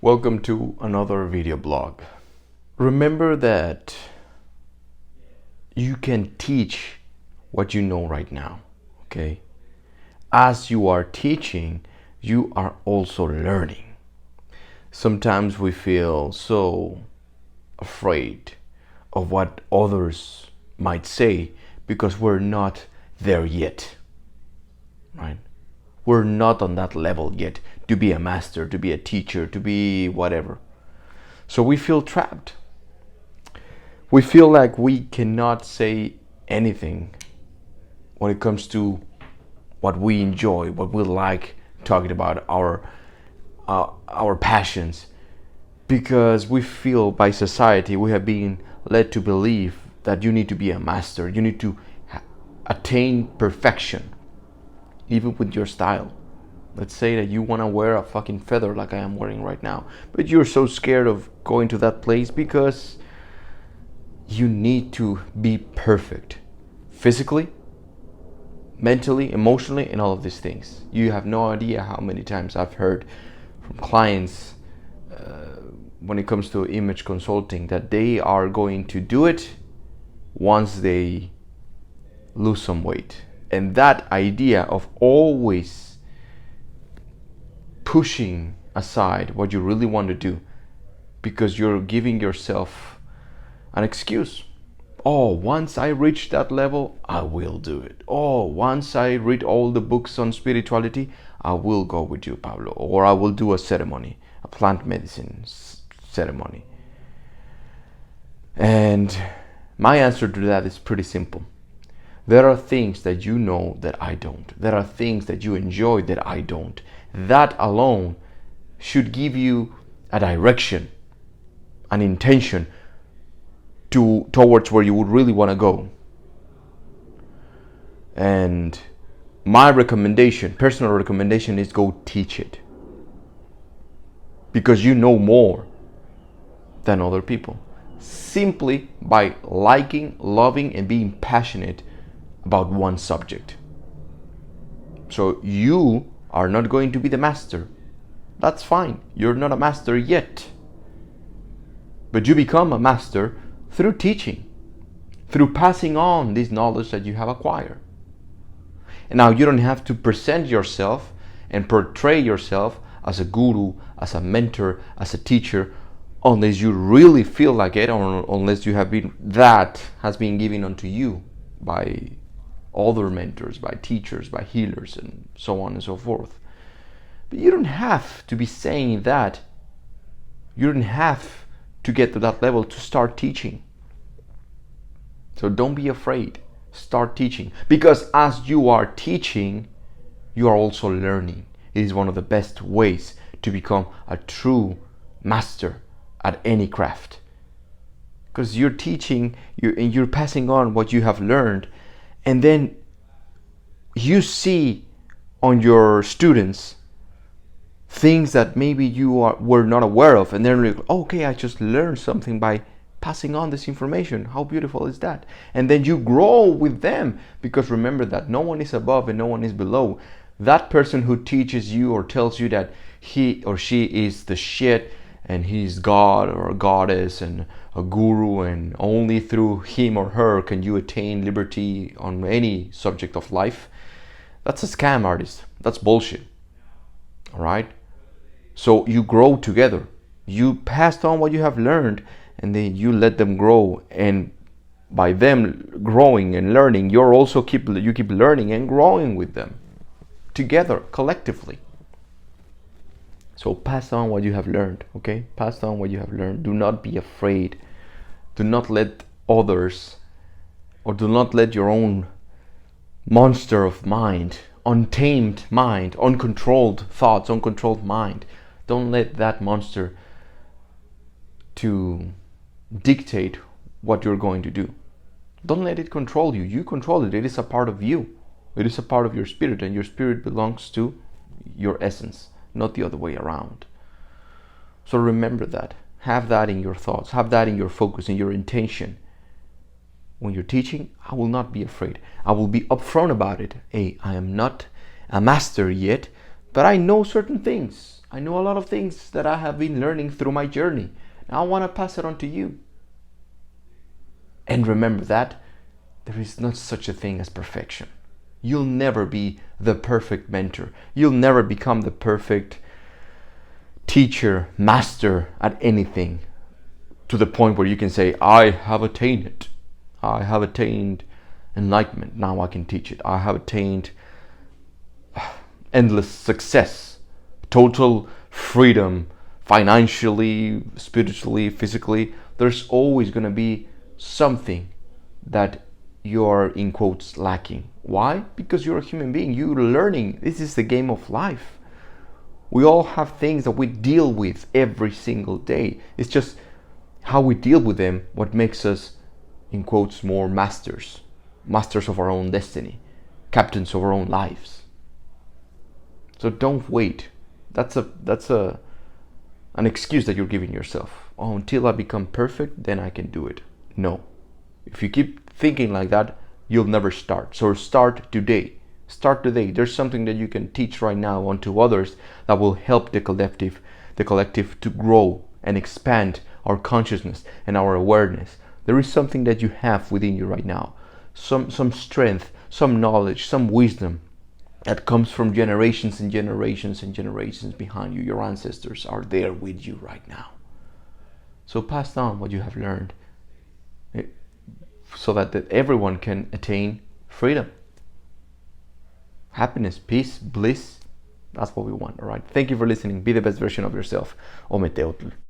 Welcome to another video blog. Remember that you can teach what you know right now, okay? As you are teaching, you are also learning. Sometimes we feel so afraid of what others might say because we're not there yet, right? We're not on that level yet to be a master, to be a teacher, to be whatever. So we feel trapped. We feel like we cannot say anything when it comes to what we enjoy, what we like talking about, our passions, because we feel by society we have been led to believe that you need to be a master, you need to attain perfection, even with your style. Let's say that you want to wear a fucking feather like I am wearing right now, but you're so scared of going to that place because you need to be perfect physically, mentally, emotionally, and all of these things. You have no idea how many times I've heard from clients when it comes to image consulting that they are going to do it once they lose some weight. And that idea of always pushing aside what you really want to do because you're giving yourself an excuse. Oh, once I reach that level, I will do it. Oh, once I read all the books on spirituality, I will go with you, Pablo. Or I will do a ceremony, a plant medicine ceremony. And my answer to that is pretty simple. There are things that you know that I don't. There are things that you enjoy that I don't. That alone should give you a direction, an intention towards where you would really want to go. And my recommendation, personal recommendation, is go teach it. Because you know more than other people. Simply by liking, loving, and being passionate about one subject. So you are not going to be the master. That's fine. You're not a master yet. But you become a master through teaching, through passing on this knowledge that you have acquired. And now you don't have to present yourself and portray yourself as a guru, as a mentor, as a teacher, unless you really feel like it, or unless you have been, that has been given unto you by other mentors, by teachers, by healers, and so on and so forth. But you don't have to be saying that. You don't have to get to that level to start teaching. So don't be afraid. Start teaching. Because as you are teaching, you are also learning. It is one of the best ways to become a true master at any craft. Because you're teaching, you're passing on what you have learned, and then you see on your students things that maybe you were not aware of, and then you're like, okay, I just learned something by passing on this information. How beautiful is that? And then you grow with them, because remember that no one is above and no one is below. That person who teaches you or tells you that he or she is the shit and he's God or a goddess and a guru, and only through him or her can you attain liberty on any subject of life, that's a scam artist. That's bullshit. All right? So you grow together. You passed on what you have learned, and then you let them grow. And by them growing and learning, you keep learning and growing with them together, collectively. So pass on what you have learned, okay? Pass on what you have learned. Do not be afraid. Do not let others, or do not let your own monster of mind, untamed mind, uncontrolled thoughts, uncontrolled mind, don't let that monster to dictate what you're going to do. Don't let it control you. You control it. It is a part of you. It is a part of your spirit, and your spirit belongs to your essence, not the other way around. So remember that. Have that in your thoughts. Have that in your focus, in your intention. When you're teaching, I will not be afraid. I will be upfront about it. Hey, I am not a master yet, but I know certain things. I know a lot of things that I have been learning through my journey. And I want to pass it on to you. And remember that there is not such a thing as perfection. You'll never be the perfect mentor. You'll never become the perfect teacher, master at anything, to the point where you can say, I have attained it. I have attained enlightenment. Now I can teach it. I have attained endless success, total freedom, financially, spiritually, physically. There's always going to be something that you're, in quotes, lacking. Why? Because you're a human being. You're learning. This is the game of life. We all have things that we deal with every single day. It's just how we deal with them what makes us, in quotes, more masters of our own destiny, captains of our own lives. So don't wait. That's an excuse that you're giving yourself. Oh, until I become perfect, then I can do it. No. If you keep thinking like that, you'll never start. So start today. Start today. There's something that you can teach right now onto others that will help the collective to grow and expand our consciousness and our awareness. There is something that you have within you right now. Some strength, some knowledge, some wisdom that comes from generations and generations and generations behind you. Your ancestors are there with you right now. So pass on what you have learned so that everyone can attain freedom, happiness, peace, bliss. That's what we want, all right? Thank you for listening. Be the best version of yourself. Ometeotl.